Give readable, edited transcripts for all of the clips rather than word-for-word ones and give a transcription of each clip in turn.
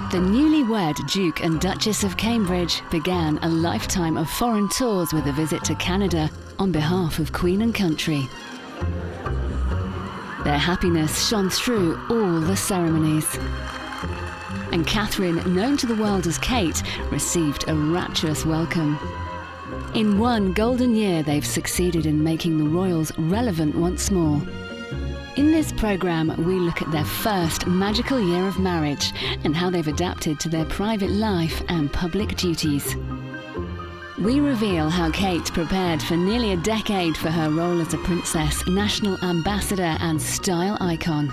The newlywed Duke and Duchess of Cambridge began a lifetime of foreign tours with a visit to Canada on behalf of Queen and Country. Their happiness shone through all the ceremonies. And Catherine, known to the world as Kate, received a rapturous welcome. In one golden year, they've succeeded in making the royals relevant once more. In this programme, we look at their first magical year of marriage and how they've adapted to their private life and public duties. We reveal how Kate prepared for nearly a decade for her role as a princess, national ambassador and style icon.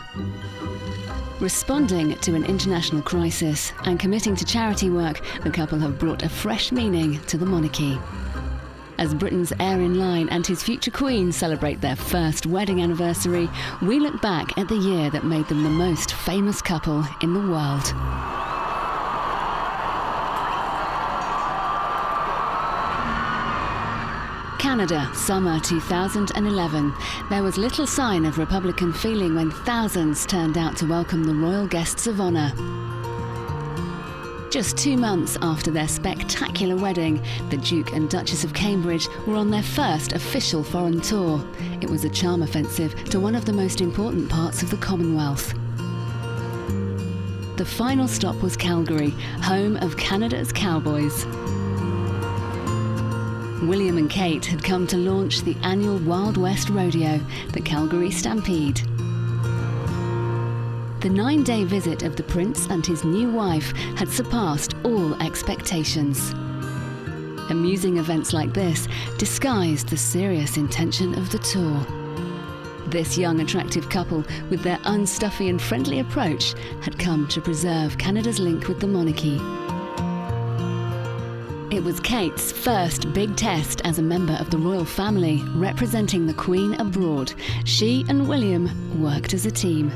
Responding to an international crisis and committing to charity work, the couple have brought a fresh meaning to the monarchy. As Britain's heir in line and his future queen celebrate their first wedding anniversary, we look back at the year that made them the most famous couple in the world. Canada, summer 2011. There was little sign of Republican feeling when thousands turned out to welcome the royal guests of honour. Just 2 months after their spectacular wedding, the Duke and Duchess of Cambridge were on their first official foreign tour. It was a charm offensive to one of the most important parts of the Commonwealth. The final stop was Calgary, home of Canada's Cowboys. William and Kate had come to launch the annual Wild West Rodeo, the Calgary Stampede. The 9-day visit of the prince and his new wife had surpassed all expectations. Amusing events like this disguised the serious intention of the tour. This young, attractive couple, with their unstuffy and friendly approach, had come to preserve Canada's link with the monarchy. It was Kate's first big test as a member of the royal family, representing the Queen abroad. She and William worked as a team.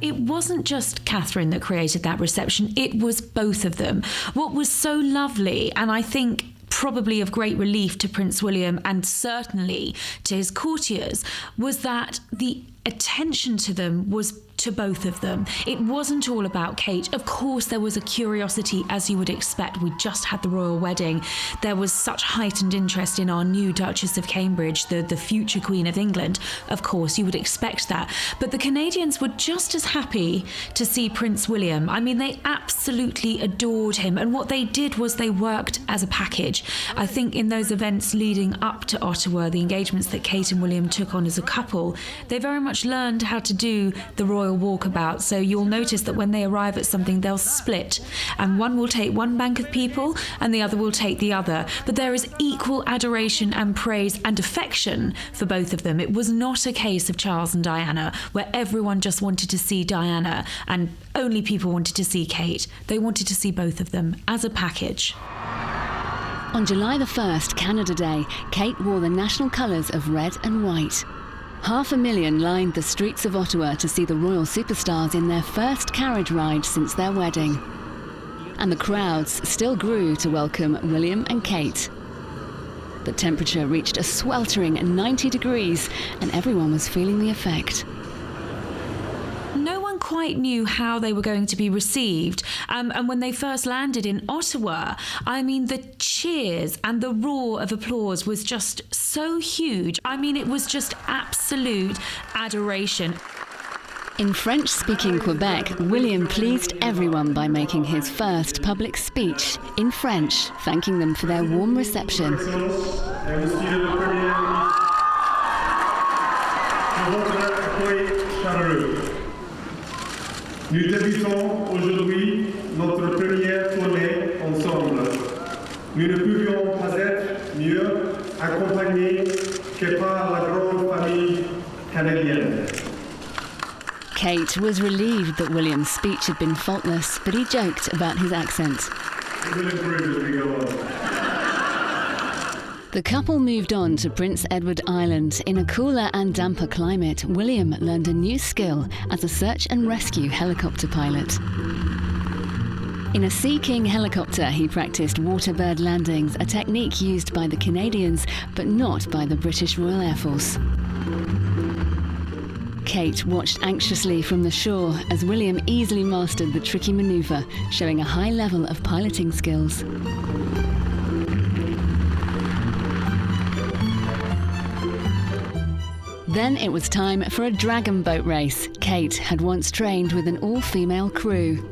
It wasn't just Catherine that created that reception, it was both of them. What was so lovely, and I think probably of great relief to Prince William and certainly to his courtiers, was that the attention to them was to both of them. It wasn't all about Kate. Of course, there was a curiosity, as you would expect. We just had the royal wedding. There was such heightened interest in our new Duchess of Cambridge, the future Queen of England. Of course, you would expect that. But the Canadians were just as happy to see Prince William. I mean, they absolutely adored him. And what they did was they worked as a package. I think in those events leading up to Ottawa, the engagements that Kate and William took on as a couple, they very much learned how to do the royal walkabout. So you'll notice that when they arrive at something, they'll split, and one will take one bank of people and the other will take the other. But there is equal adoration and praise and affection for both of them. It was not a case of Charles and Diana where everyone just wanted to see Diana and only people wanted to see Kate. They wanted to see both of them as a package. On July the 1st, Canada Day, Kate wore the national colours of red and white. 500,000 lined the streets of Ottawa to see the royal superstars in their first carriage ride since their wedding. And the crowds still grew to welcome William and Kate. The temperature reached a sweltering 90 degrees and everyone was feeling the effect. No one quite knew how they were going to be received. And when they first landed in Ottawa, I mean, the cheers and the roar of applause was just so huge. I mean, it was just absolute adoration. In French-speaking Quebec, William pleased everyone by making his first public speech in French, thanking them for their warm reception. Nous débutons aujourd'hui notre première tournée ensemble. Nous ne pouvions pas être mieux accompagnés que par la grande famille canadienne. Kate was relieved that William's speech had been faultless, but he joked about his accent. It will improve as we go on. The couple moved on to Prince Edward Island. In a cooler and damper climate, William learned a new skill as a search and rescue helicopter pilot. In a Sea King helicopter, he practiced waterbird landings, a technique used by the Canadians, but not by the British Royal Air Force. Kate watched anxiously from the shore as William easily mastered the tricky manoeuvre, showing a high level of piloting skills. Then it was time for a dragon boat race. Kate had once trained with an all-female crew.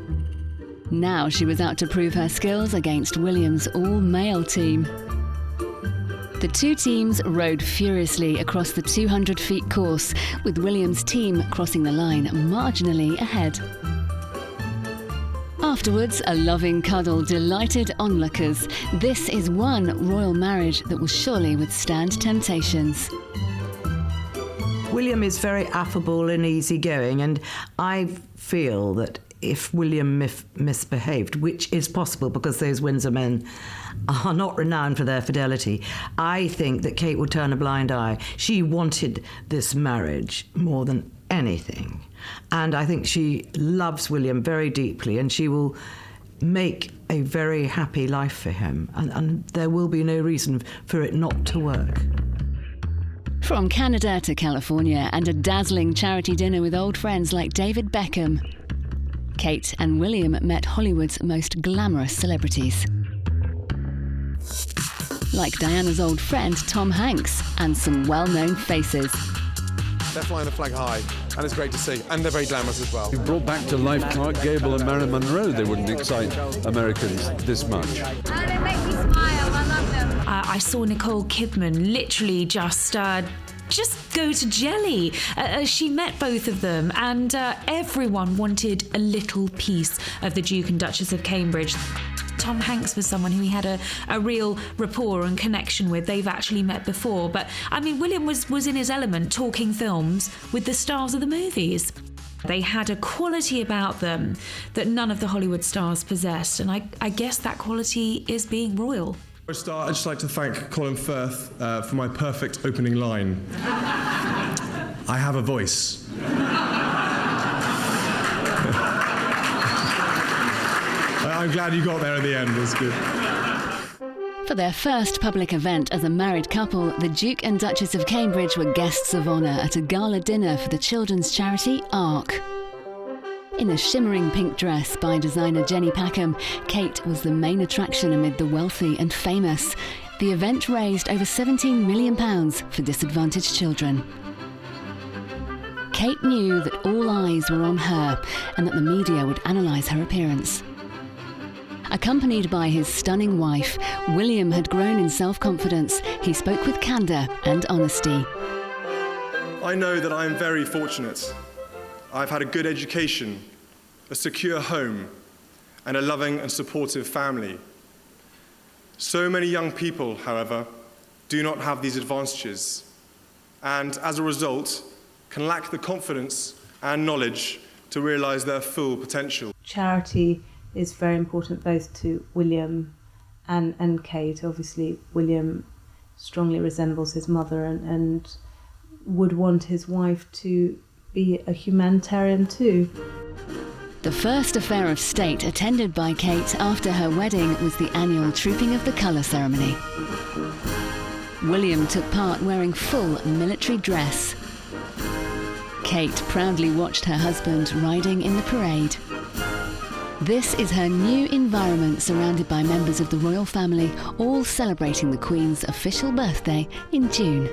Now she was out to prove her skills against William's all-male team. The two teams rowed furiously across the 200 feet course, with William's team crossing the line marginally ahead. Afterwards, a loving cuddle delighted onlookers. This is one royal marriage that will surely withstand temptations. William is very affable and easygoing, and I feel that if William misbehaved, which is possible because those Windsor men are not renowned for their fidelity, I think that Kate would turn a blind eye. She wanted this marriage more than anything, and I think she loves William very deeply, and she will make a very happy life for him, and there will be no reason for it not to work. From Canada to California and a dazzling charity dinner with old friends like David Beckham, Kate and William met Hollywood's most glamorous celebrities. Like Diana's old friend Tom Hanks and some well-known faces. They're flying the flag high, and it's great to see, and they're very glamorous as well. You brought back to life Clark Gable and Marilyn Monroe. They wouldn't excite Americans this much. And they make me smile. I love them. I saw Nicole Kidman literally just go to jelly as she met both of them, and everyone wanted a little piece of the Duke and Duchess of Cambridge. Tom Hanks was someone who he had a real rapport and connection with. They've actually met before, but I mean, William was in his element talking films with the stars of the movies. They had a quality about them that none of the Hollywood stars possessed, and I guess that quality is being royal. For a start, I'd just like to thank Colin Firth for my perfect opening line. I have a voice. I'm glad you got there at the end, that's good. For their first public event as a married couple, the Duke and Duchess of Cambridge were guests of honour at a gala dinner for the children's charity ARC. In a shimmering pink dress by designer Jenny Packham, Kate was the main attraction amid the wealthy and famous. The event raised over £17 million for disadvantaged children. Kate knew that all eyes were on her and that the media would analyse her appearance. Accompanied by his stunning wife, William had grown in self-confidence. He spoke with candour and honesty. I know that I am very fortunate. I've had a good education, a secure home, and a loving and supportive family. So many young people, however, do not have these advantages, and as a result, can lack the confidence and knowledge to realise their full potential. Charity is very important both to William and Kate. Obviously, William strongly resembles his mother and would want his wife to be a humanitarian too. The first affair of state attended by Kate after her wedding was the annual Trooping of the Colour ceremony. William took part wearing full military dress. Kate proudly watched her husband riding in the parade. This is her new environment, surrounded by members of the royal family, all celebrating the Queen's official birthday in June.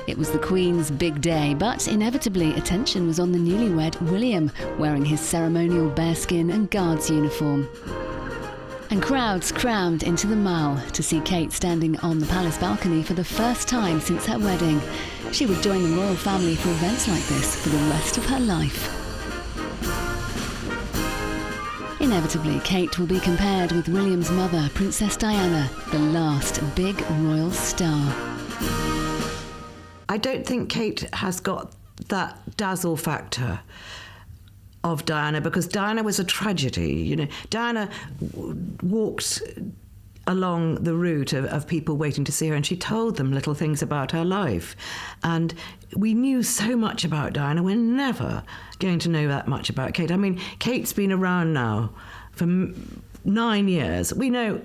It was the Queen's big day, but inevitably attention was on the newlywed William, wearing his ceremonial bearskin and guards uniform. And crowds crammed into the Mall to see Kate standing on the palace balcony for the first time since her wedding. She would join the royal family for events like this for the rest of her life. Inevitably, Kate will be compared with William's mother, Princess Diana, the last big royal star. I don't think Kate has got that dazzle factor of Diana, because Diana was a tragedy. You know, Diana walked along the route of people waiting to see her, and she told them little things about her life. And we knew so much about Diana. We're never going to know that much about Kate. I mean, Kate's been around now for 9 years. We know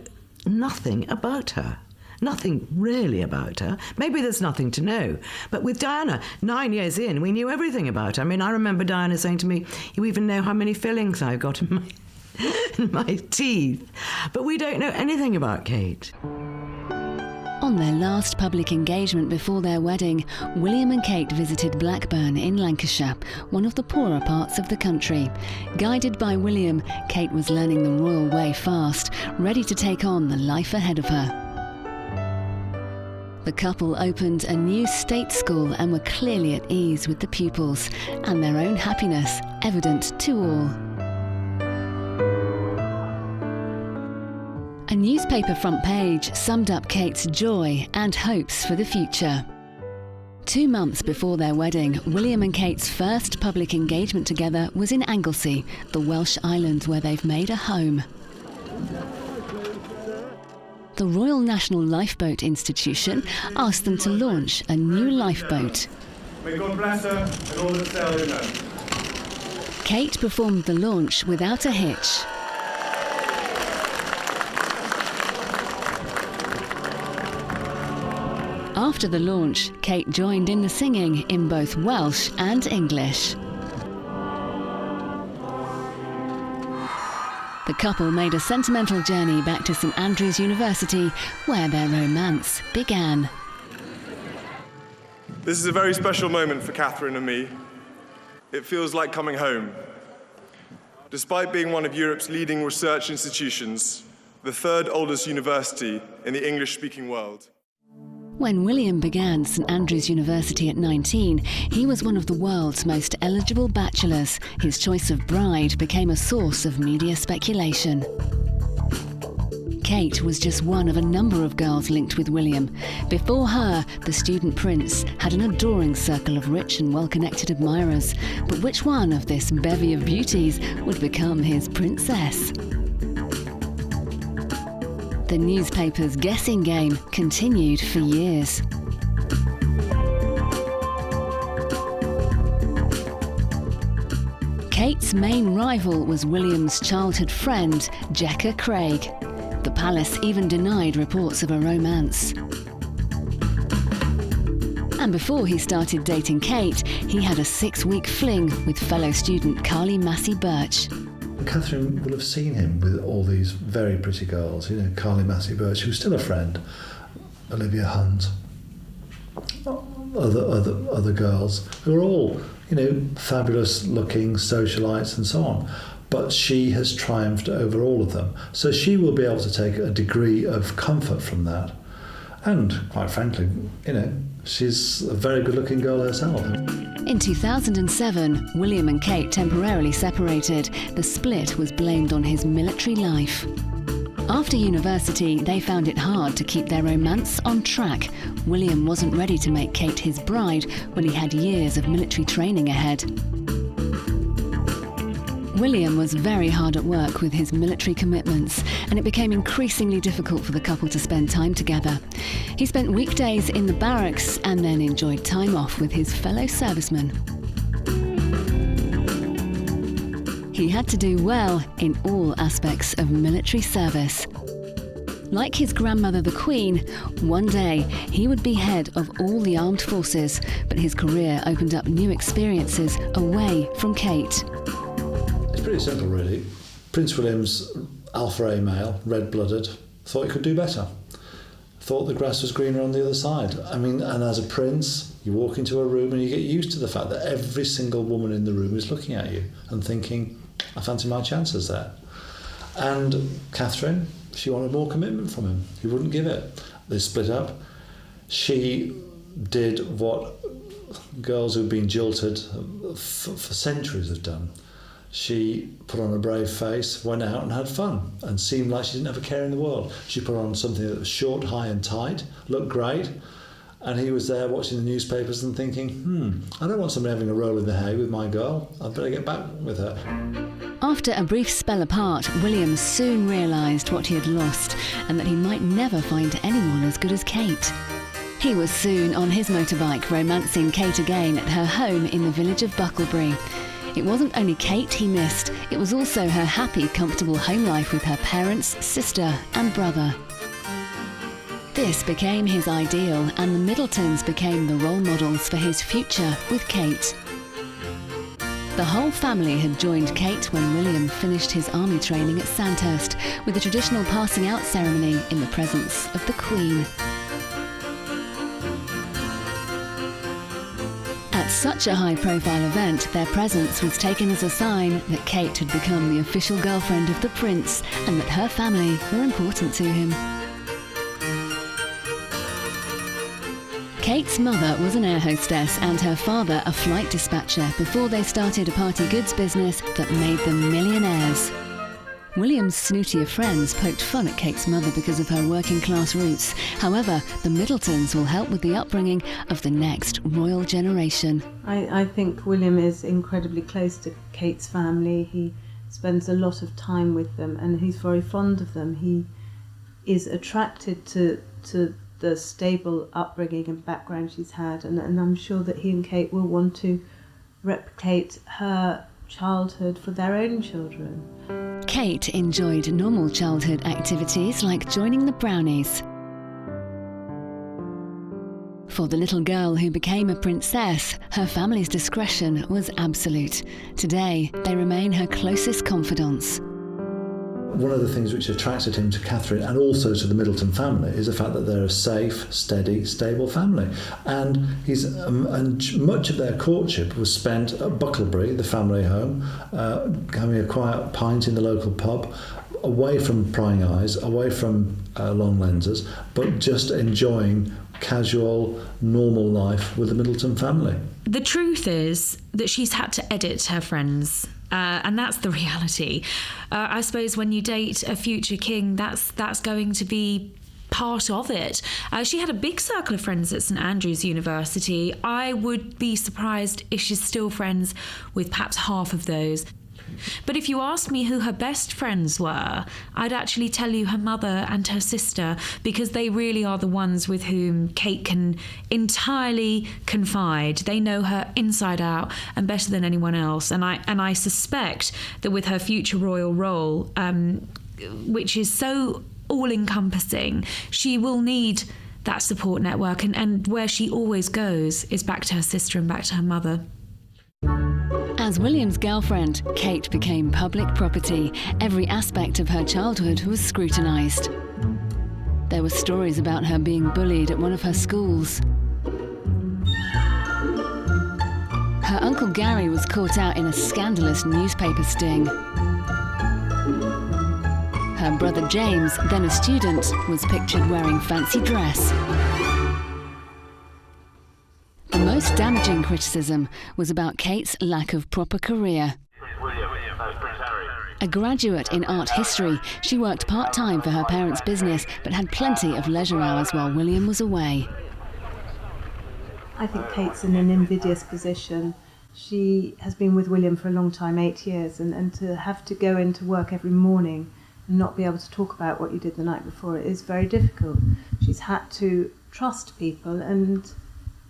nothing about her. nothing really about her. Maybe there's nothing to know. But with Diana, 9 years in, we knew everything about her. I mean, I remember Diana saying to me, "You even know how many fillings I've got in my teeth." But we don't know anything about Kate. On their last public engagement before their wedding, William and Kate visited Blackburn in Lancashire, one of the poorer parts of the country. Guided by William, Kate was learning the royal way fast, ready to take on the life ahead of her. The couple opened a new state school and were clearly at ease with the pupils, and their own happiness evident to all. A newspaper front page summed up Kate's joy and hopes for the future. 2 months before their wedding, William and Kate's first public engagement together was in Anglesey, the Welsh island where they've made a home. The Royal National Lifeboat Institution asked them to launch a new lifeboat. May God bless her and all that sail in her. Kate performed the launch without a hitch. After the launch, Kate joined in the singing in both Welsh and English. The couple made a sentimental journey back to St Andrews University, where their romance began. This is a very special moment for Catherine and me. It feels like coming home. Despite being one of Europe's leading research institutions, the third oldest university in the English-speaking world. When William began St Andrews University at 19, he was one of the world's most eligible bachelors. His choice of bride became a source of media speculation. Kate was just one of a number of girls linked with William. Before her, the student prince had an adoring circle of rich and well-connected admirers. But which one of this bevy of beauties would become his princess? The newspaper's guessing game continued for years. Kate's main rival was William's childhood friend, Jecka Craig. The palace even denied reports of a romance. And before he started dating Kate, he had a 6-week fling with fellow student Carly Massey Birch. Catherine will have seen him with all these very pretty girls, Carly Massey Birch, who's still a friend, Olivia Hunt, other girls who are all, fabulous looking socialites and so on. But she has triumphed over all of them. So she will be able to take a degree of comfort from that. And quite frankly, she's a very good looking girl herself. In 2007, William and Kate temporarily separated. The split was blamed on his military life. After university, they found it hard to keep their romance on track. William wasn't ready to make Kate his bride when he had years of military training ahead. William was very hard at work with his military commitments, and it became increasingly difficult for the couple to spend time together. He spent weekdays in the barracks and then enjoyed time off with his fellow servicemen. He had to do well in all aspects of military service. Like his grandmother, the Queen, one day he would be head of all the armed forces, but his career opened up new experiences away from Kate. It's pretty simple, really. Prince William's alpha A male, red-blooded, thought he could do better. Thought the grass was greener on the other side. And as a prince, you walk into a room and you get used to the fact that every single woman in the room is looking at you and thinking, I fancy my chances there. And Catherine, she wanted more commitment from him. He wouldn't give it. They split up. She did what girls who've been jilted for centuries have done. She put on a brave face, went out and had fun, and seemed like she didn't have a care in the world. She put on something that was short, high and tight, looked great, and he was there watching the newspapers and thinking, I don't want somebody having a roll in the hay with my girl. I'd better get back with her. After a brief spell apart, William soon realised what he had lost and that he might never find anyone as good as Kate. He was soon on his motorbike romancing Kate again at her home in the village of Bucklebury. It wasn't only Kate he missed, it was also her happy, comfortable home life with her parents, sister and brother. This became his ideal, and the Middletons became the role models for his future with Kate. The whole family had joined Kate when William finished his army training at Sandhurst, with a traditional passing out ceremony in the presence of the Queen. At such a high-profile event, their presence was taken as a sign that Kate had become the official girlfriend of the prince and that her family were important to him. Kate's mother was an air hostess and her father a flight dispatcher before they started a party goods business that made them millionaires. William's snootier friends poked fun at Kate's mother because of her working-class roots. However, the Middletons will help with the upbringing of the next royal generation. I think William is incredibly close to Kate's family. He spends a lot of time with them and he's very fond of them. He is attracted to the stable upbringing and background she's had, and I'm sure that he and Kate will want to replicate her childhood for their own children. Kate enjoyed normal childhood activities like joining the Brownies. For the little girl who became a princess, her family's discretion was absolute. Today, they remain her closest confidants. One of the things which attracted him to Catherine and also to the Middleton family is the fact that they're a safe, steady, stable family. And much of their courtship was spent at Bucklebury, the family home, having a quiet pint in the local pub, away from prying eyes, away from long lenses, but just enjoying casual, normal life with the Middleton family. The truth is that she's had to edit her friends. And that's the reality. I suppose when you date a future king, that's going to be part of it. She had a big circle of friends at St Andrews University. I would be surprised if she's still friends with perhaps half of those. But if you asked me who her best friends were, I'd actually tell you her mother and her sister, because they really are the ones with whom Kate can entirely confide. They know her inside out and better than anyone else. And I suspect that with her future royal role, which is so all-encompassing, she will need that support network. And where she always goes is back to her sister and back to her mother. As William's girlfriend, Kate became public property. Every aspect of her childhood was scrutinised. There were stories about her being bullied at one of her schools. Her uncle Gary was caught out in a scandalous newspaper sting. Her brother James, then a student, was pictured wearing fancy dress. The most damaging criticism was about Kate's lack of proper career. A graduate in art history, she worked part-time for her parents' business but had plenty of leisure hours while William was away. I think Kate's in an invidious position. She has been with William for a long time, 8 years, and to have to go into work every morning and not be able to talk about what you did the night before, it is very difficult. She's had to trust people and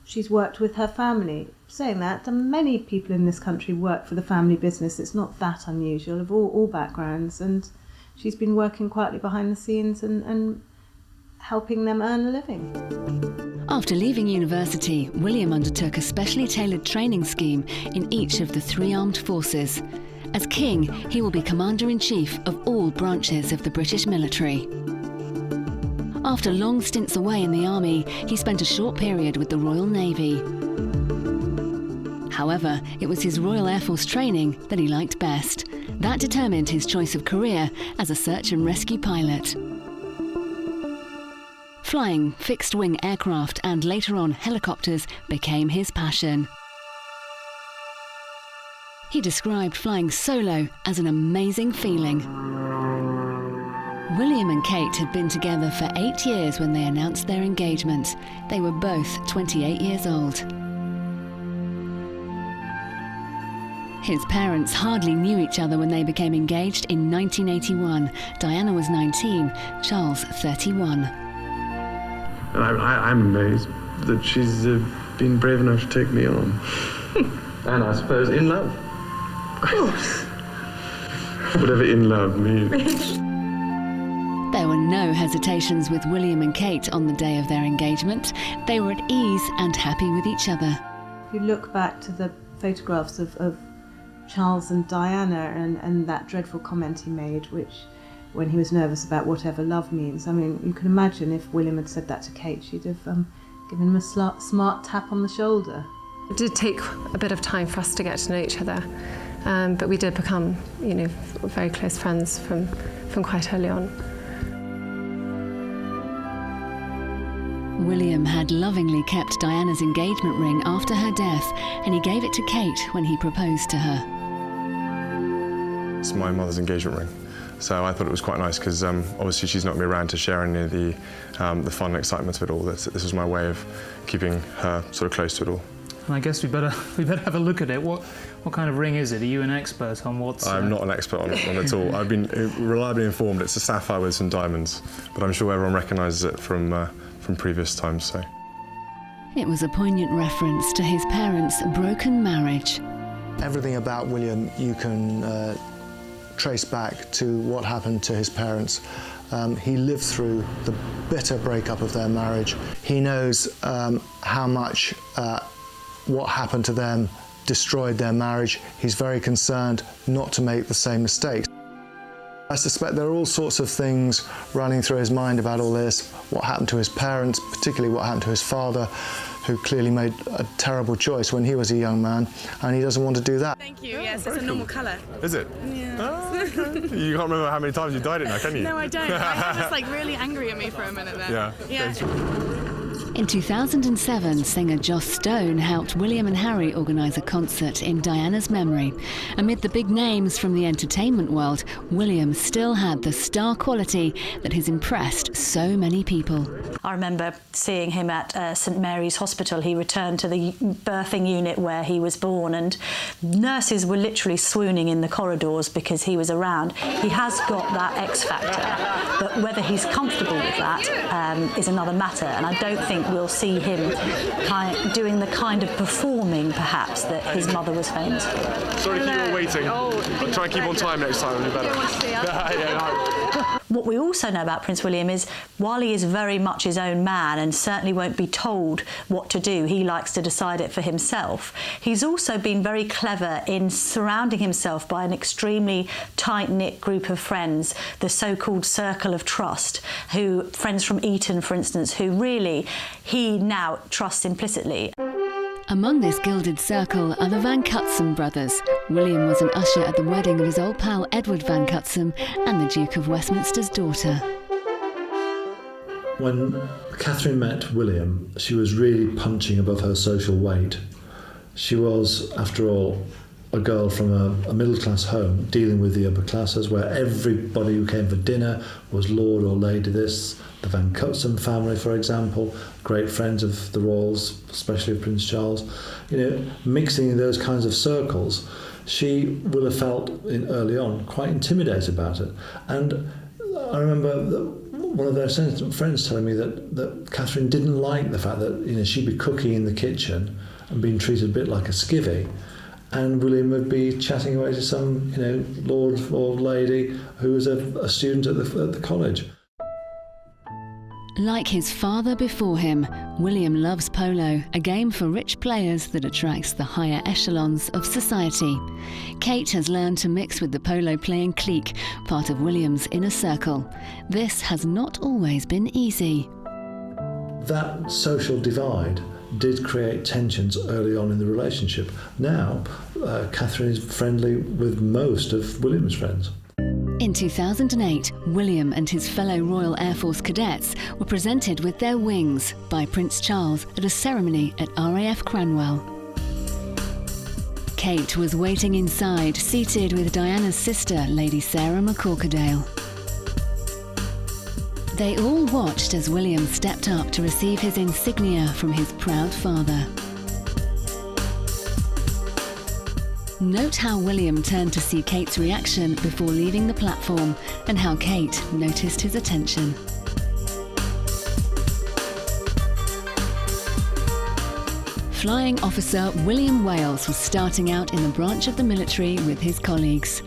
she's worked with her family. Saying that, many people in this country work for the family business. It's not that unusual, of all backgrounds, and she's been working quietly behind the scenes and helping them earn a living. After leaving university, William undertook a specially tailored training scheme in each of the 3 armed forces. As king, he will be commander-in-chief of all branches of the British military. After long stints away in the army, he spent a short period with the Royal Navy. However, it was his Royal Air Force training that he liked best. That determined his choice of career as a search and rescue pilot. Flying fixed-wing aircraft and later on helicopters became his passion. He described flying solo as an amazing feeling. William and Kate had been together for 8 years when they announced their engagement. They were both 28 years old. His parents hardly knew each other when they became engaged in 1981. Diana was 19, Charles 31. And I'm amazed that she's been brave enough to take me on. And I suppose in love. Of course. Whatever in love means. There were no hesitations with William and Kate on the day of their engagement. They were at ease and happy with each other. If you look back to the photographs of Charles and Diana and that dreadful comment he made, which when he was nervous about whatever love means, I mean, you can imagine if William had said that to Kate, she'd have given him a smart tap on the shoulder. It did take a bit of time for us to get to know each other, but we did become, very close friends from quite early on. William had lovingly kept Diana's engagement ring after her death, and he gave it to Kate when he proposed to her. It's my mother's engagement ring, so I thought it was quite nice because obviously she's not going to be around to share any of the fun and excitement of it all. This was my way of keeping her sort of close to it all. And I guess we better have a look at it. What kind of ring is it? Are you an expert on what's... I'm not an expert on it at all. I've been reliably informed it's a sapphire with some diamonds, but I'm sure everyone recognises it from previous times. So it was a poignant reference to his parents' broken marriage. Everything about William you can trace back to what happened to his parents. He lived through the bitter breakup of their marriage. He knows how much what happened to them destroyed their marriage. He's very concerned not to make the same mistakes. I suspect there are all sorts of things running through his mind about all this, what happened to his parents, particularly what happened to his father, who clearly made a terrible choice when he was a young man, and he doesn't want to do that. Thank you, yes, it's a normal colour. Is it? Yeah. Oh, okay. You can't remember how many times you dyed it now, can you? No, I don't. My husband was really angry at me for a minute there. Yeah. In 2007, singer Joss Stone helped William and Harry organise a concert in Diana's memory. Amid the big names from the entertainment world, William still had the star quality that has impressed so many people. I remember seeing him at St Mary's Hospital. He returned to the birthing unit where he was born, and nurses were literally swooning in the corridors because he was around. He has got that X factor, but whether he's comfortable with that is another matter, and I don't think we'll see him doing the kind of performing, perhaps, that his mother was famous for. Sorry to keep you all waiting. Oh, try and keep on time next time, it'll be better. You don't want to see us. What we also know about Prince William is, while he is very much his own man and certainly won't be told what to do, he likes to decide it for himself, he's also been very clever in surrounding himself by an extremely tight-knit group of friends, the so-called circle of trust, friends from Eton, for instance, who really he now trusts implicitly. Among this gilded circle are the Van Cutsum brothers. William was an usher at the wedding of his old pal Edward Van Cutsum and the Duke of Westminster's daughter. When Catherine met William, she was really punching above her social weight. She was, after all, a girl from a middle-class home dealing with the upper classes, where everybody who came for dinner was Lord or Lady this. The Van Cutsum family, for example, great friends of the royals, especially of Prince Charles. Mixing in those kinds of circles, she will have felt early on quite intimidated about it. And I remember one of their friends telling me that Catherine didn't like the fact that she'd be cooking in the kitchen and being treated a bit like a skivvy, and William would be chatting away to some lord or lady who was a student at the college. Like his father before him, William loves polo, a game for rich players that attracts the higher echelons of society. Kate has learned to mix with the polo-playing clique, part of William's inner circle. This has not always been easy. That social divide did create tensions early on in the relationship. Now, Catherine is friendly with most of William's friends. In 2008, William and his fellow Royal Air Force cadets were presented with their wings by Prince Charles at a ceremony at RAF Cranwell. Kate was waiting inside, seated with Diana's sister, Lady Sarah McCorquodale. They all watched as William stepped up to receive his insignia from his proud father. Note how William turned to see Kate's reaction before leaving the platform, and how Kate noticed his attention. Flying Officer William Wales was starting out in the branch of the military with his colleagues.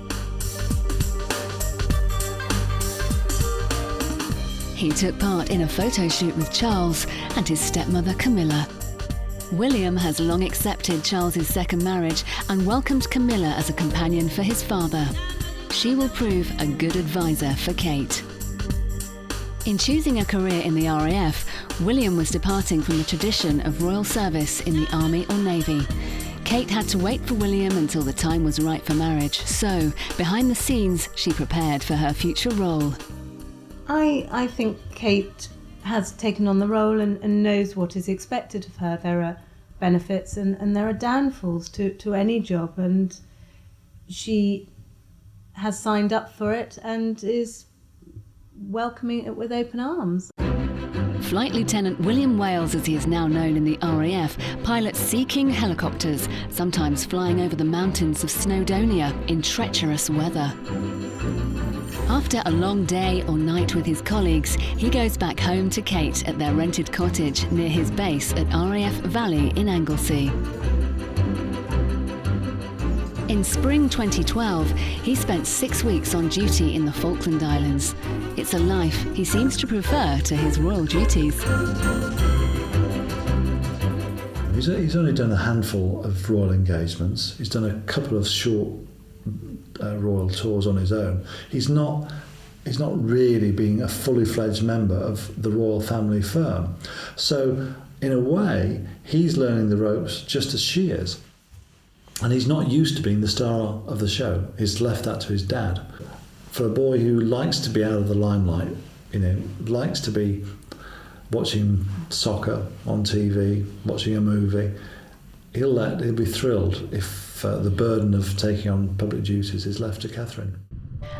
He took part in a photo shoot with Charles and his stepmother Camilla. William has long accepted Charles's second marriage and welcomed Camilla as a companion for his father. She will prove a good advisor for Kate. In choosing a career in the RAF, William was departing from the tradition of royal service in the Army or Navy. Kate had to wait for William until the time was right for marriage, so behind the scenes she prepared for her future role. I think Kate has taken on the role and knows what is expected of her. There are benefits and there are downfalls to any job, and she has signed up for it and is welcoming it with open arms. Flight Lieutenant William Wales, as he is now known in the RAF, pilots Sea King helicopters, sometimes flying over the mountains of Snowdonia in treacherous weather. After a long day or night with his colleagues, he goes back home to Kate at their rented cottage near his base at RAF Valley in Anglesey. In spring 2012, he spent 6 weeks on duty in the Falkland Islands. It's a life he seems to prefer to his royal duties. He's only done a handful of royal engagements. He's done a couple of short royal tours on his own. He's not really being a fully fledged member of the royal family firm. So in a way, he's learning the ropes just as she is. And he's not used to being the star of the show. He's left that to his dad. For a boy who likes to be out of the limelight, likes to be watching soccer on TV, watching a movie, he'll be thrilled if the burden of taking on public duties is left to Catherine.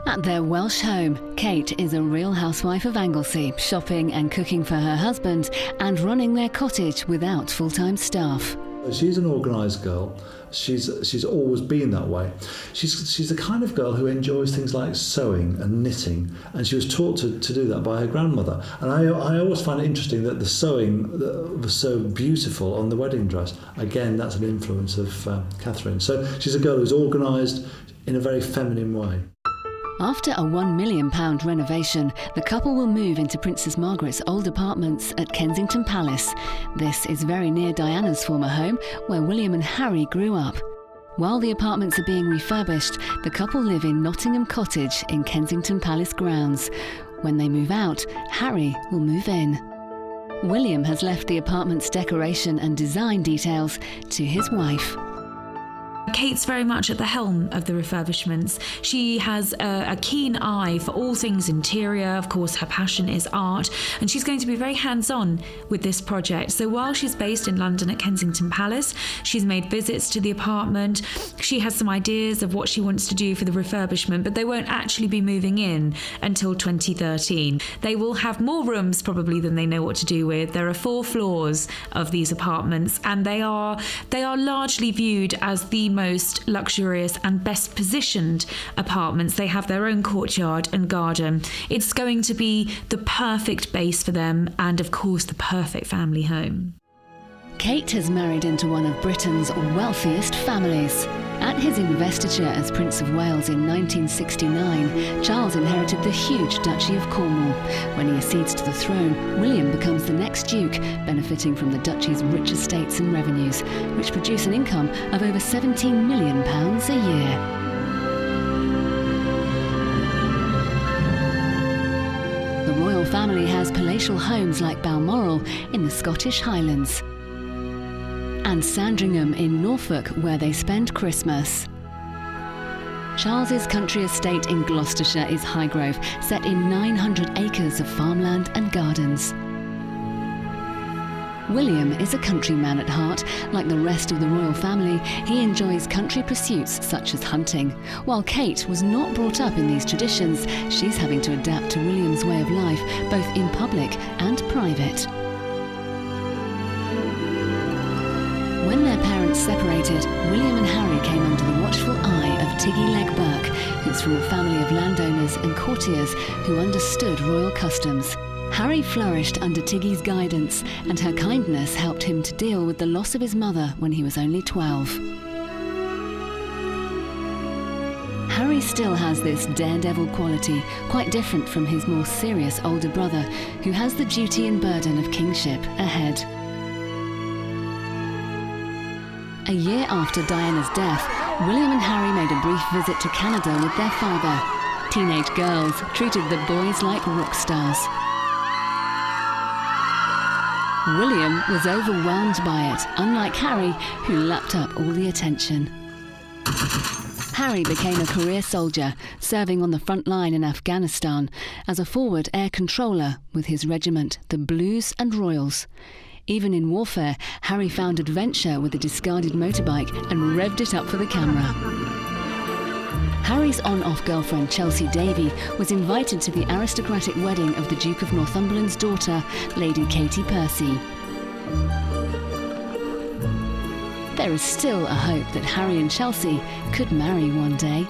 At their Welsh home, Kate is a real housewife of Anglesey, shopping and cooking for her husband and running their cottage without full-time staff. She's an organised girl. She's always been that way. She's the kind of girl who enjoys things like sewing and knitting, and she was taught to do that by her grandmother. And I always find it interesting that the sewing was so beautiful on the wedding dress. Again, that's an influence of Catherine. So she's a girl who's organised in a very feminine way. After a £1 million renovation, the couple will move into Princess Margaret's old apartments at Kensington Palace. This is very near Diana's former home, where William and Harry grew up. While the apartments are being refurbished, the couple live in Nottingham Cottage in Kensington Palace grounds. When they move out, Harry will move in. William has left the apartment's decoration and design details to his wife. Kate's very much at the helm of the refurbishments. She has a keen eye for all things interior. Of course, her passion is art, and she's going to be very hands-on with this project. So while she's based in London at Kensington Palace, she's made visits to the apartment. She has some ideas of what she wants to do for the refurbishment, but they won't actually be moving in until 2013. They will have more rooms probably than they know what to do with. There are 4 floors of these apartments, and they are largely viewed as the most luxurious and best positioned apartments. They have their own courtyard and garden. It's going to be the perfect base for them, and of course the perfect family home. Kate has married into one of Britain's wealthiest families. At his investiture as Prince of Wales in 1969, Charles inherited the huge Duchy of Cornwall. When he accedes to the throne, William becomes the next Duke, benefiting from the Duchy's rich estates and revenues, which produce an income of over £17 million a year. The royal family has palatial homes like Balmoral in the Scottish Highlands and Sandringham in Norfolk, where they spend Christmas. Charles's country estate in Gloucestershire is Highgrove, set in 900 acres of farmland and gardens. William is a countryman at heart. Like the rest of the royal family, he enjoys country pursuits such as hunting. While Kate was not brought up in these traditions, she's having to adapt to William's way of life, both in public and private. When their parents separated, William and Harry came under the watchful eye of Tiggy Legg Burke, who's from a family of landowners and courtiers who understood royal customs. Harry flourished under Tiggy's guidance, and her kindness helped him to deal with the loss of his mother when he was only 12. Harry still has this daredevil quality, quite different from his more serious older brother, who has the duty and burden of kingship ahead. A year after Diana's death, William and Harry made a brief visit to Canada with their father. Teenage girls treated the boys like rock stars. William was overwhelmed by it, unlike Harry, who lapped up all the attention. Harry became a career soldier, serving on the front line in Afghanistan as a forward air controller with his regiment, the Blues and Royals. Even in warfare, Harry found adventure with a discarded motorbike and revved it up for the camera. Harry's on-off girlfriend, Chelsea Davy, was invited to the aristocratic wedding of the Duke of Northumberland's daughter, Lady Katie Percy. There is still a hope that Harry and Chelsea could marry one day.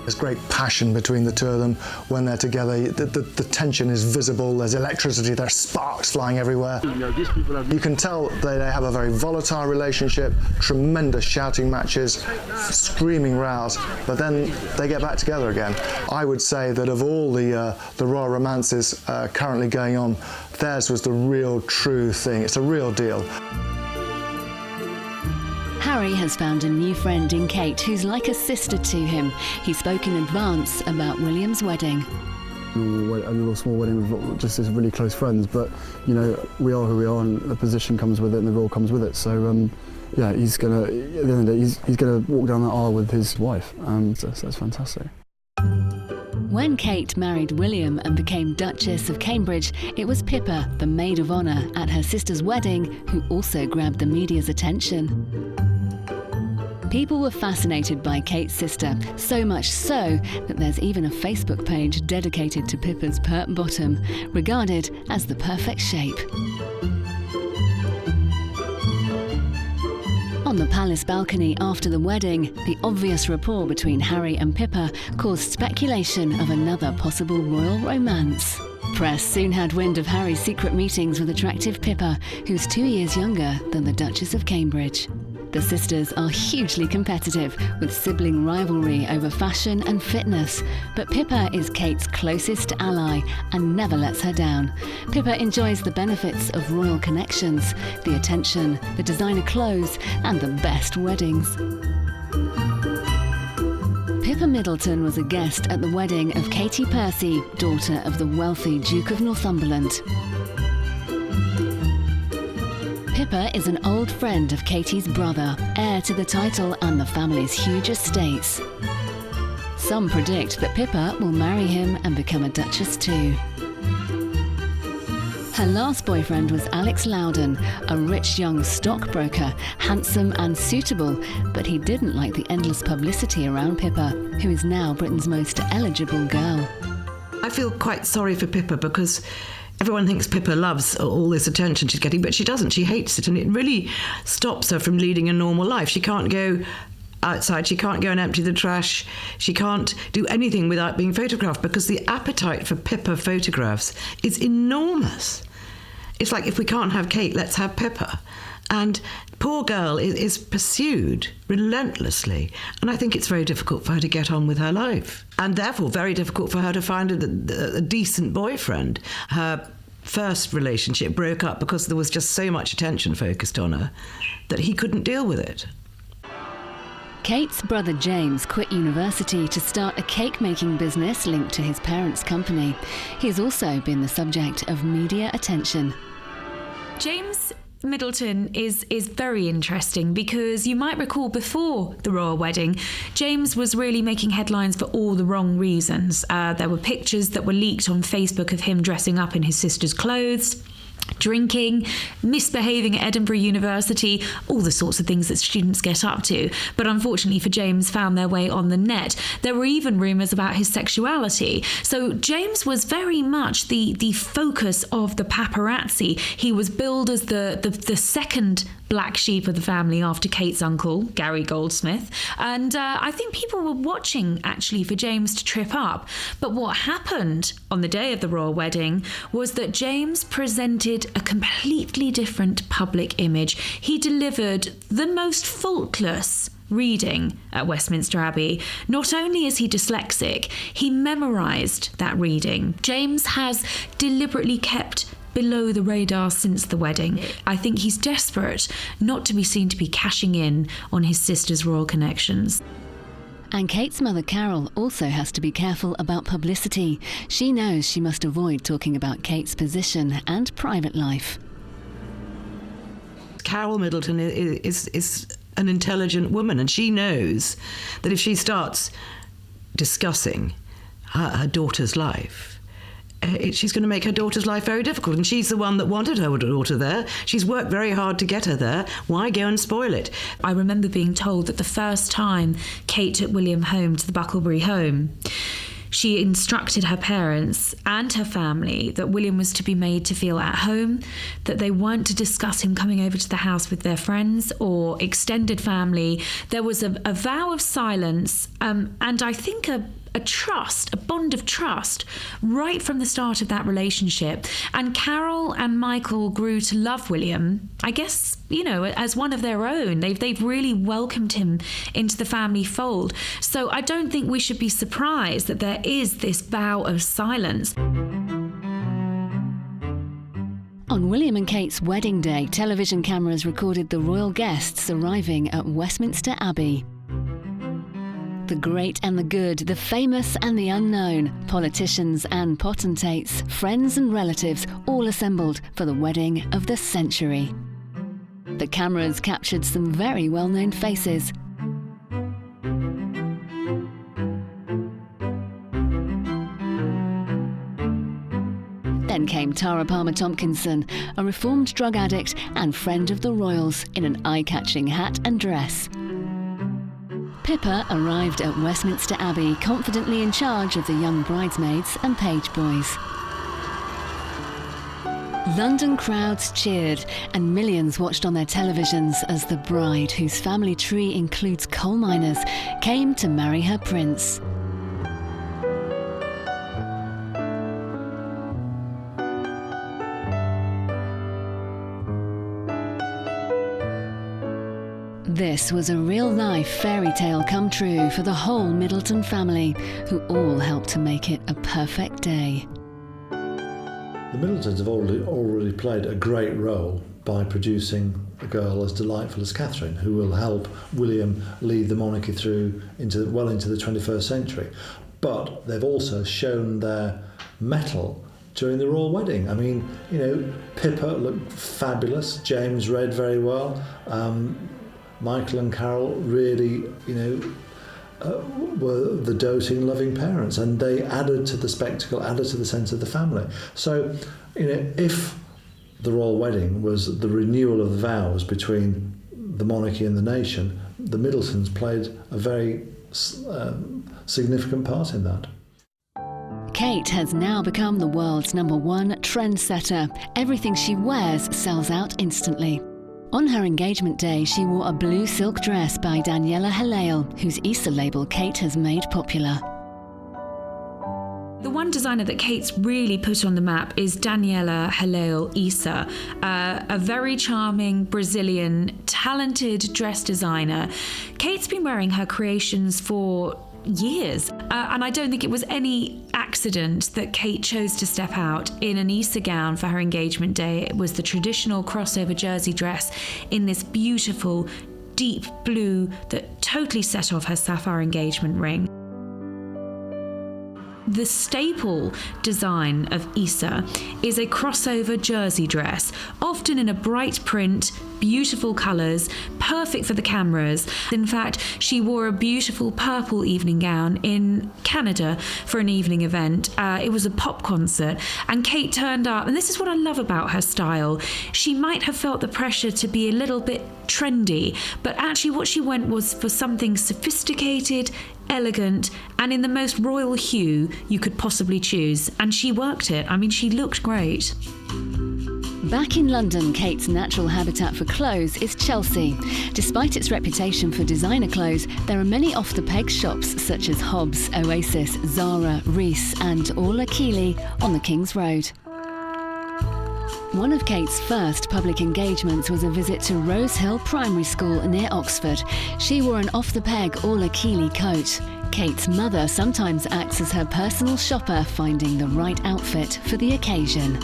There's great passion between the two of them when they're together. The tension is visible, there's electricity, there's sparks flying everywhere. You can tell they have a very volatile relationship, tremendous shouting matches, screaming rows, but then they get back together again. I would say that of all the royal romances currently going on, theirs was the real true thing. It's a real deal. Harry has found a new friend in Kate, who's like a sister to him. He spoke in advance about William's wedding. A little small wedding with just as really close friends, but you know, we are who we are, and the position comes with it, and the role comes with it. So yeah, he's gonna, at the end of the day, he's gonna walk down that aisle with his wife. So that's fantastic. When Kate married William and became Duchess of Cambridge, it was Pippa, the maid of honour at her sister's wedding, who also grabbed the media's attention. People were fascinated by Kate's sister, so much so that there's even a Facebook page dedicated to Pippa's pert bottom, regarded as the perfect shape. On the palace balcony after the wedding, the obvious rapport between Harry and Pippa caused speculation of another possible royal romance. Press soon had wind of Harry's secret meetings with attractive Pippa, who's 2 years younger than the Duchess of Cambridge. The sisters are hugely competitive, with sibling rivalry over fashion and fitness, but Pippa is Kate's closest ally and never lets her down. Pippa enjoys the benefits of royal connections, the attention, the designer clothes, and the best weddings. Pippa Middleton was a guest at the wedding of Katie Percy, daughter of the wealthy Duke of Northumberland. Pippa is an old friend of Katie's brother, heir to the title and the family's huge estates. Some predict that Pippa will marry him and become a duchess too. Her last boyfriend was Alex Loudon, a rich young stockbroker, handsome and suitable, but he didn't like the endless publicity around Pippa, who is now Britain's most eligible girl. I feel quite sorry for Pippa because everyone thinks Pippa loves all this attention she's getting, but she doesn't. She hates it, and it really stops her from leading a normal life. She can't go outside, she can't go and empty the trash, she can't do anything without being photographed because the appetite for Pippa photographs is enormous. It's like, if we can't have Kate, let's have Pippa. And poor girl is pursued relentlessly, and I think it's very difficult for her to get on with her life, and therefore very difficult for her to find a decent boyfriend. Her first relationship broke up because there was just so much attention focused on her that he couldn't deal with it. Kate's brother James quit university to start a cake-making business linked to his parents' company. He has also been the subject of media attention. James Middleton is very interesting because you might recall before the royal wedding, James was really making headlines for all the wrong reasons. There were pictures that were leaked on Facebook of him dressing up in his sister's clothes, drinking, misbehaving at Edinburgh University, all the sorts of things that students get up to. But unfortunately for James, found their way on the net. There were even rumours about his sexuality. So James was very much the focus of the paparazzi. He was billed as the second black sheep of the family after Kate's uncle, Gary Goldsmith. And I think people were watching, actually, for James to trip up. But what happened on the day of the royal wedding was that James presented a completely different public image. He delivered the most faultless reading at Westminster Abbey. Not only is he dyslexic, he memorised that reading. James has deliberately kept below the radar since the wedding. I think he's desperate not to be seen to be cashing in on his sister's royal connections. And Kate's mother, Carol, also has to be careful about publicity. She knows she must avoid talking about Kate's position and private life. Carol Middleton is an intelligent woman, and she knows that if she starts discussing her daughter's life, she's going to make her daughter's life very difficult, and she's the one that wanted her daughter there. She's worked very hard to get her there. Why go and spoil it? I remember being told that the first time Kate took William home to the Bucklebury home, she instructed her parents and her family that William was to be made to feel at home, that they weren't to discuss him coming over to the house with their friends or extended family. There was a vow of silence, and I think a bond of trust right from the start of that relationship. And Carol and Michael grew to love William, I guess, as one of their own. They've really welcomed him into the family fold. So I don't think we should be surprised that there is this vow of silence. On William and Kate's wedding day, television cameras recorded the royal guests arriving at Westminster Abbey. The great and the good, the famous and the unknown, politicians and potentates, friends and relatives, all assembled for the wedding of the century. The cameras captured some very well-known faces. Then came Tara Palmer-Tompkinson, a reformed drug addict and friend of the royals, in an eye-catching hat and dress. Pippa arrived at Westminster Abbey confidently in charge of the young bridesmaids and page boys. London crowds cheered and millions watched on their televisions as the bride, whose family tree includes coal miners, came to marry her prince. This was a real-life fairy tale come true for the whole Middleton family, who all helped to make it a perfect day. The Middletons have already played a great role by producing a girl as delightful as Catherine, who will help William lead the monarchy through into the 21st century. But they've also shown their mettle during the royal wedding. I mean, Pippa looked fabulous. James read very well. Michael and Carol really, were the doting, loving parents, and they added to the spectacle, added to the sense of the family. So, if the royal wedding was the renewal of the vows between the monarchy and the nation, the Middletons played a very significant part in that. Kate has now become the world's #1 trendsetter. Everything she wears sells out instantly. On her engagement day, she wore a blue silk dress by Daniela Halale, whose Issa label Kate has made popular. The one designer that Kate's really put on the map is Daniela Halale Issa, a very charming Brazilian, talented dress designer. Kate's been wearing her creations for years, and I don't think it was any accident that Kate chose to step out in an Issa gown for her engagement day. It was the traditional crossover jersey dress in this beautiful deep blue that totally set off her sapphire engagement ring. The staple design of Issa is a crossover jersey dress, often in a bright print, beautiful colours, perfect for the cameras. In fact, she wore a beautiful purple evening gown in Canada for an evening event. It was a pop concert, and Kate turned up, and this is what I love about her style. She might have felt the pressure to be a little bit trendy, but actually what she went was for something sophisticated, elegant, and in the most royal hue you could possibly choose. And she worked it. I mean, she looked great. Back in London, Kate's natural habitat for clothes is Chelsea. Despite its reputation for designer clothes, there are many off-the-peg shops such as Hobbs, Oasis, Zara, Reiss and Orla Keeley on the King's Road. One of Kate's first public engagements was a visit to Rose Hill Primary School near Oxford. She wore an off-the-peg all-Achille coat. Kate's mother sometimes acts as her personal shopper, finding the right outfit for the occasion.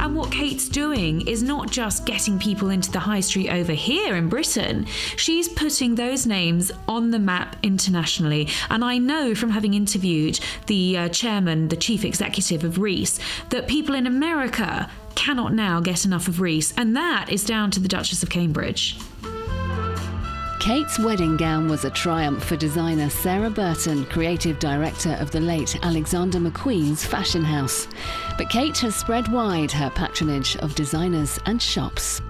And what Kate's doing is not just getting people into the high street over here in Britain. She's putting those names on the map internationally. And I know from having interviewed the chairman, the chief executive of Reiss, that people in America cannot now get enough of Reiss. And that is down to the Duchess of Cambridge. Kate's wedding gown was a triumph for designer Sarah Burton, creative director of the late Alexander McQueen's fashion house. But Kate has spread wide her patronage of designers and shops.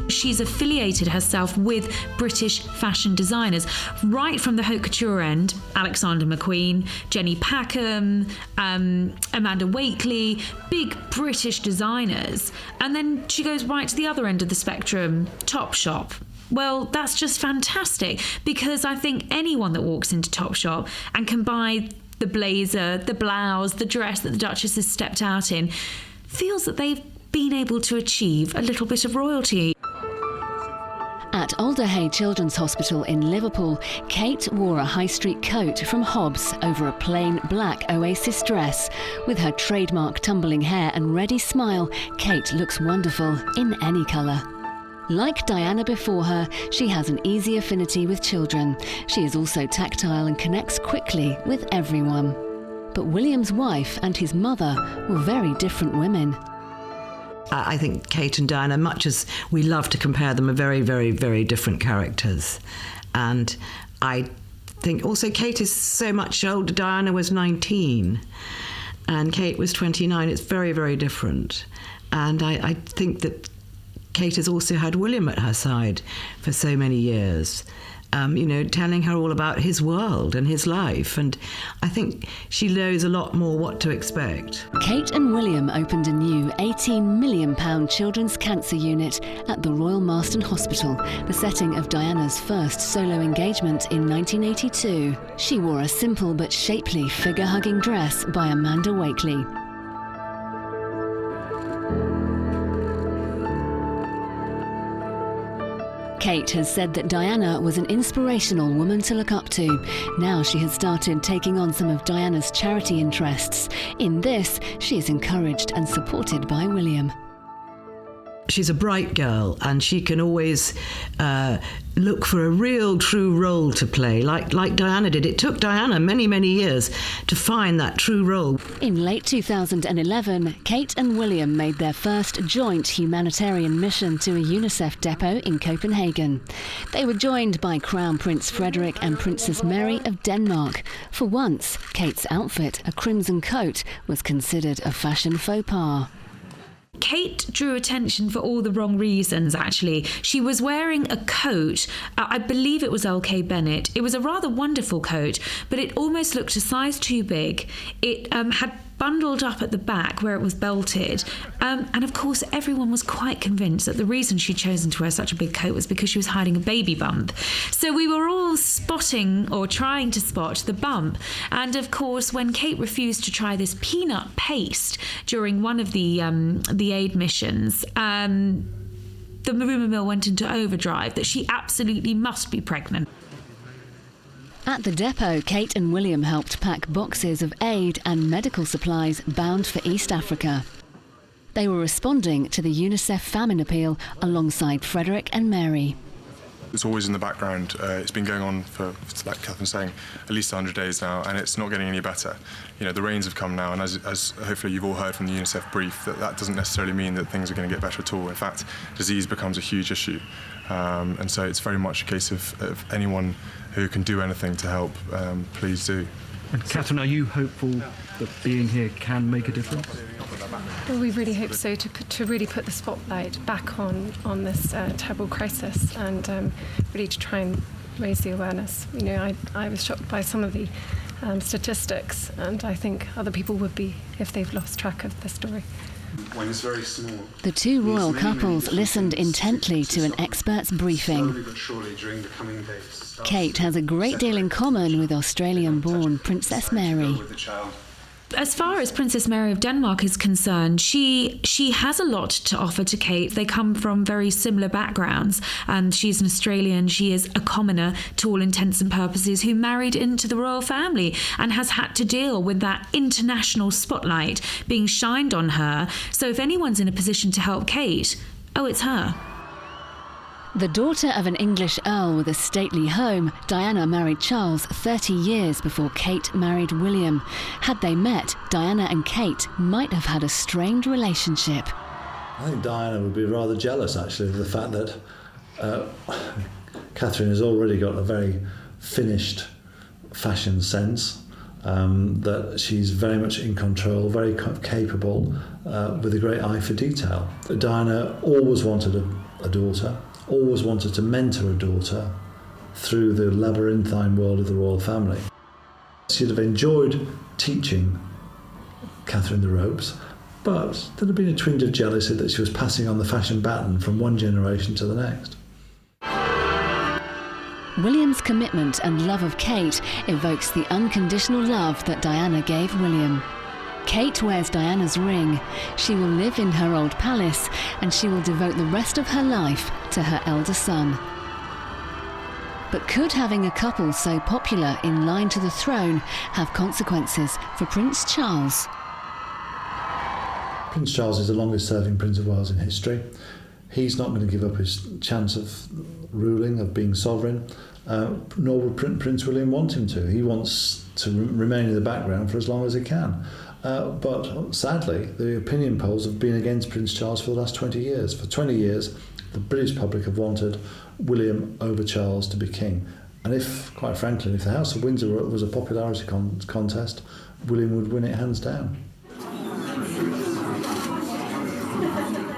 She's affiliated herself with British fashion designers, right from the haute couture end, Alexander McQueen, Jenny Packham, Amanda Wakely, big British designers. And then she goes right to the other end of the spectrum, Topshop. Well, that's just fantastic, because I think anyone that walks into Topshop and can buy the blazer, the blouse, the dress that the Duchess has stepped out in, feels that they've been able to achieve a little bit of royalty. At Alderhay Children's Hospital in Liverpool, Kate wore a high street coat from Hobbs over a plain black Oasis dress. With her trademark tumbling hair and ready smile, Kate looks wonderful in any colour. Like Diana before her, she has an easy affinity with children. She is also tactile and connects quickly with everyone. But William's wife and his mother were very different women. I think Kate and Diana, much as we love to compare them, are very, very, very different characters. And I think also Kate is so much older. Diana was 19 and Kate was 29. It's very, very different. And I think that Kate has also had William at her side for so many years, telling her all about his world and his life. And I think she knows a lot more what to expect. Kate and William opened a new £18 million children's cancer unit at the Royal Marsden Hospital, the setting of Diana's first solo engagement in 1982. She wore a simple but shapely figure-hugging dress by Amanda Wakely. Kate has said that Diana was an inspirational woman to look up to. Now she has started taking on some of Diana's charity interests. In this, she is encouraged and supported by William. She's a bright girl and she can always look for a real, true role to play, like Diana did. It took Diana many, many years to find that true role. In late 2011, Kate and William made their first joint humanitarian mission to a UNICEF depot in Copenhagen. They were joined by Crown Prince Frederik and Princess Mary of Denmark. For once, Kate's outfit, a crimson coat, was considered a fashion faux pas. Kate drew attention for all the wrong reasons, actually. She was wearing a coat, I believe it was LK Bennett. It was a rather wonderful coat, but it almost looked a size too big. It had bundled up at the back where it was belted. And of course, everyone was quite convinced that the reason she'd chosen to wear such a big coat was because she was hiding a baby bump. So we were all spotting or trying to spot the bump. And of course, when Kate refused to try this peanut paste during one of the aid missions, the rumour mill went into overdrive that she absolutely must be pregnant. At the depot, Kate and William helped pack boxes of aid and medical supplies bound for East Africa. They were responding to the UNICEF famine appeal alongside Frederik and Mary. It's always in the background. It's been going on for, like Catherine's saying, at least 100 days now, and it's not getting any better. You know, the rains have come now, and as hopefully you've all heard from the UNICEF brief, that doesn't necessarily mean that things are going to get better at all. In fact, disease becomes a huge issue. And so it's very much a case of anyone who can do anything to help, please do. And Catherine, are you hopeful that being here can make a difference? Well, we really hope so, to really put the spotlight back on this terrible crisis and really to try and raise the awareness. You know, I was shocked by some of the statistics, and I think other people would be if they've lost track of the story. When it's very small. The two royal couples listened intently to an expert's briefing. Kate has a great deal in common with Australian-born Princess Mary. As far as Princess Mary of Denmark is concerned, she has a lot to offer to Kate. They come from very similar backgrounds, and she's an Australian. She is a commoner to all intents and purposes who married into the royal family and has had to deal with that international spotlight being shined on her. So if anyone's in a position to help Kate, it's her. The daughter of an English earl with a stately home, Diana married Charles 30 years before Kate married William. Had they met, Diana and Kate might have had a strained relationship. I think Diana would be rather jealous, actually, of the fact that Catherine has already got a very finished fashion sense, that she's very much in control, very capable, with a great eye for detail. Diana always wanted a daughter, always wanted to mentor a daughter through the labyrinthine world of the royal family. She'd have enjoyed teaching Catherine the ropes, but there'd have been a twinge of jealousy that she was passing on the fashion baton from one generation to the next. William's commitment and love of Kate evokes the unconditional love that Diana gave William. Kate wears Diana's ring. She will live in her old palace, and she will devote the rest of her life to her elder son. But could having a couple so popular in line to the throne have consequences for Prince Charles? Prince Charles is the longest serving Prince of Wales in history. He's not going to give up his chance of ruling, of being sovereign, nor would Prince William want him to. He wants to remain in the background for as long as he can. But sadly, the opinion polls have been against Prince Charles for the last 20 years. For 20 years, the British public have wanted William over Charles to be king. And if, quite frankly, if the House of Windsor was a popularity contest, William would win it hands down.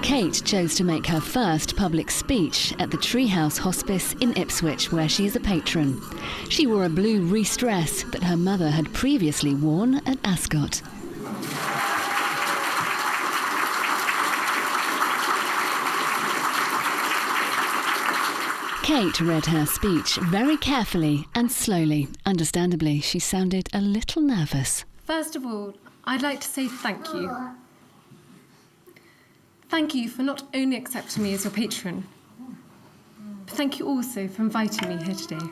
Kate chose to make her first public speech at the Treehouse Hospice in Ipswich, where she is a patron. She wore a blue Reese dress that her mother had previously worn at Ascot. Kate read her speech very carefully and slowly. Understandably, she sounded a little nervous. First of all, I'd like to say thank you. Thank you for not only accepting me as your patron, but thank you also for inviting me here today.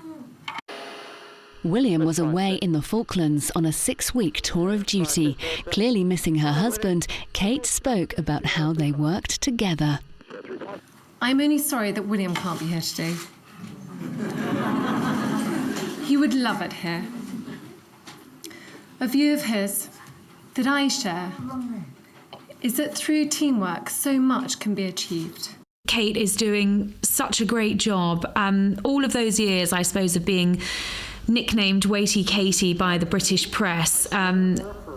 William was away in the Falklands on a 6-week tour of duty. Clearly missing her husband, Kate spoke about how they worked together. I'm only sorry that William can't be here today. He would love it here. A view of his that I share is that through teamwork, so much can be achieved. Kate is doing such a great job. All of those years, I suppose, of being nicknamed Weighty Katie by the British press,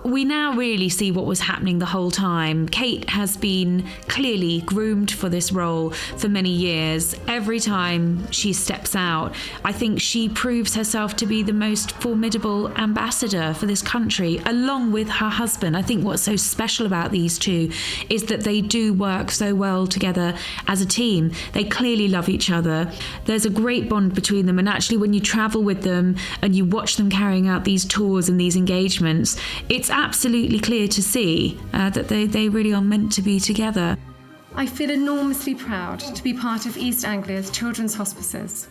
we now really see what was happening the whole time. Kate has been clearly groomed for this role for many years. Every time she steps out, I think she proves herself to be the most formidable ambassador for this country, along with her husband. I think what's so special about these two is that they do work so well together as a team. They clearly love each other. There's a great bond between them, and actually when you travel with them and you watch them carrying out these tours and these engagements, it's absolutely clear to see that they really are meant to be together. I feel enormously proud to be part of East Anglia's children's hospices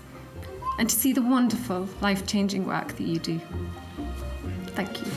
and to see the wonderful, life-changing work that you do. Thank you.